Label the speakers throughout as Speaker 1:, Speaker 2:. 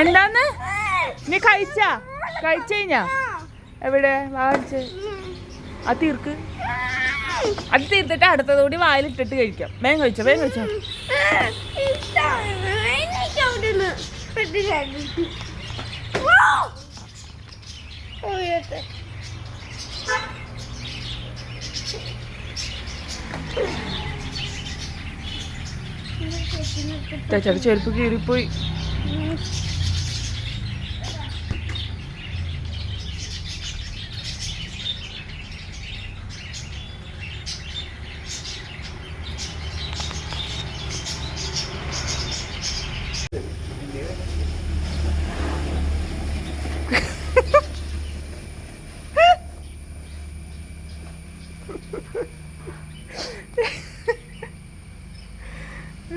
Speaker 1: എന്താന്ന് നീ കഴിച്ചാ എവിടെ വാങ്ങിച്ച് അത് തീർക്ക്. അത് തീർത്തിട്ട് അടുത്തതോടി വായിലിട്ടിട്ട് കഴിക്കാം. വേഗം കഴിച്ചോ. ചേച്ചിയുടെ ചെരുപ്പ് കീറിപ്പോയി.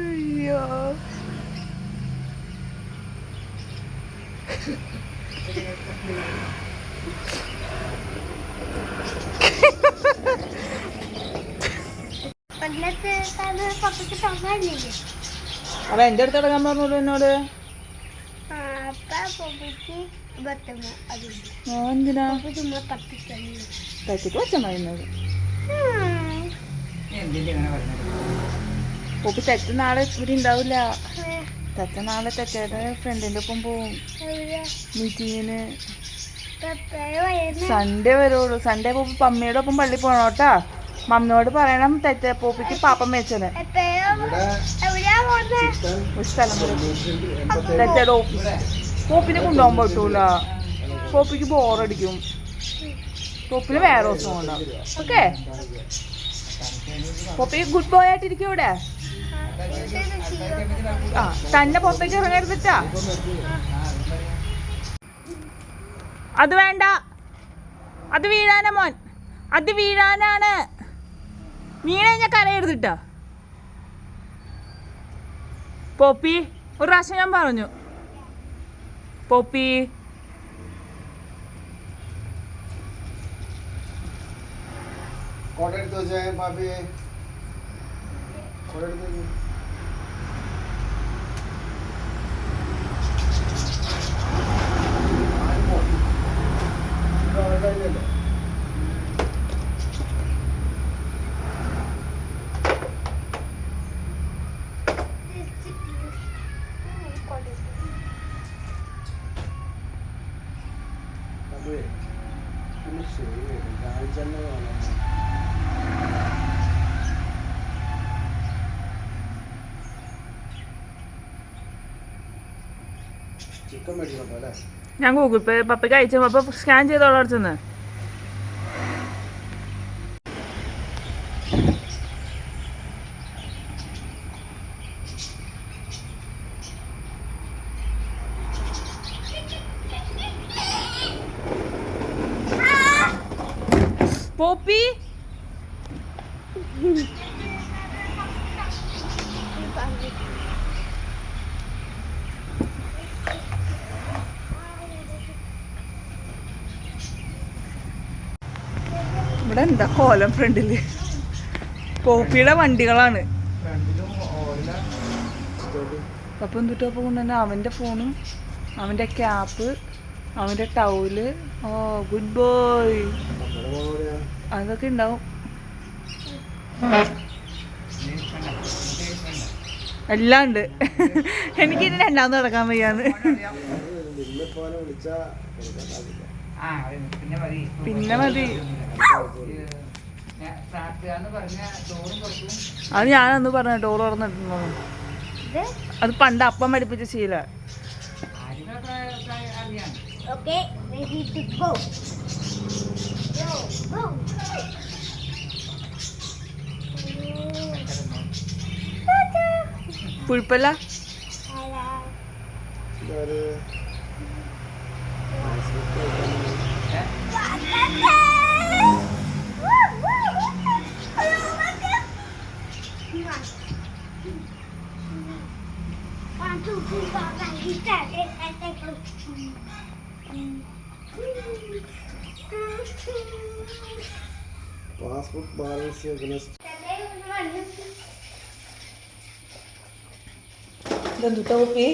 Speaker 1: അയ്യോ അപ്പൊ എന്റെ അടുത്ത് ഇറങ്ങാൻ പറഞ്ഞോളൂ എന്നോട്. എന്തിനാ തച്ചിട്ട് വെച്ചാ മരുന്നത്? പോപ്പി തെറ്റ നാളെ ഇവിടെ ഉണ്ടാവില്ല. തെറ്റ നാളെ തെറ്റയുടെ ഫ്രണ്ടിന്റെ ഒപ്പം പോവും മീറ്റിങ്ങിന്. സൺഡേ വരുള്ളൂ. സൺഡേ പോപ്പി പമ്മയുടെ ഒപ്പം പള്ളി പോണോട്ടാ. മമ്മിയോട് പറയണം തെറ്റ പോപ്പിക്ക് പാപ്പം വെച്ചത് ഒരു സ്ഥലം തെറ്റയുടെ ഓഫീസ്. പോപ്പിനെ കൊണ്ടുപോകാൻ പറ്റൂല. പോപ്പിക്ക് ബോറടിക്കും. പോപ്പിന് വേറെ ദിവസം കൊണ്ടാവും. ഓക്കെ പോപ്പി ഗുഡ് ബോയ് ആയിട്ടിരിക്കും ഇവിടെ. ആ തന്നെ പുറത്തേക്ക് ഇറങ്ങരുതിട്ടാ. അത് വേണ്ട, അത് വീഴാനാ മോൻ, അത് വീഴാനാണ്. വീണ കഴിഞ്ഞാൽ കരയരുതിട്ടാ. പോപ്പി ഒരു പ്രാവശ്യം ഞാൻ പറഞ്ഞു. പോപ്പി ഞാൻ ഗൂഗിൾ പേ പപ്പയ്ക്ക് അയച്ചു. പപ്പ സ്കാൻ ചെയ്തോളാം അടുത്തുനിന്ന്. പോപ്പി ഇവിടെ എന്താ കോലം ഫ്രണ്ടില്? പോപ്പിയുടെ വണ്ടികളാണ്. അപ്പം എന്തുട്ടൊപ്പം കൊണ്ടുതന്നെ അവൻ്റെ ഫോണും അവൻ്റെ ക്യാപ്പ് അവൻ്റെ ടൗല്. ഓ ഗുഡ് ബോയ്. അതൊക്കെ ഉണ്ടാവും. എല്ലാം ഉണ്ട്. എനിക്കിനി രണ്ടാമത് നടക്കാൻ വയ്യാന്ന്. പിന്നെ മതി. അത് ഞാനൊന്ന് പറഞ്ഞ ഡോർ തുറന്നിട്ടുണ്ടോ? അത് പണ്ട് അപ്പം പഠിപ്പിച്ച ശീല. കുഴപ്പമില്ല.
Speaker 2: പാസ്പോർട്ട് ബാലൻസ്
Speaker 1: ഇതെന്തുട്ടാ കുപ്പി?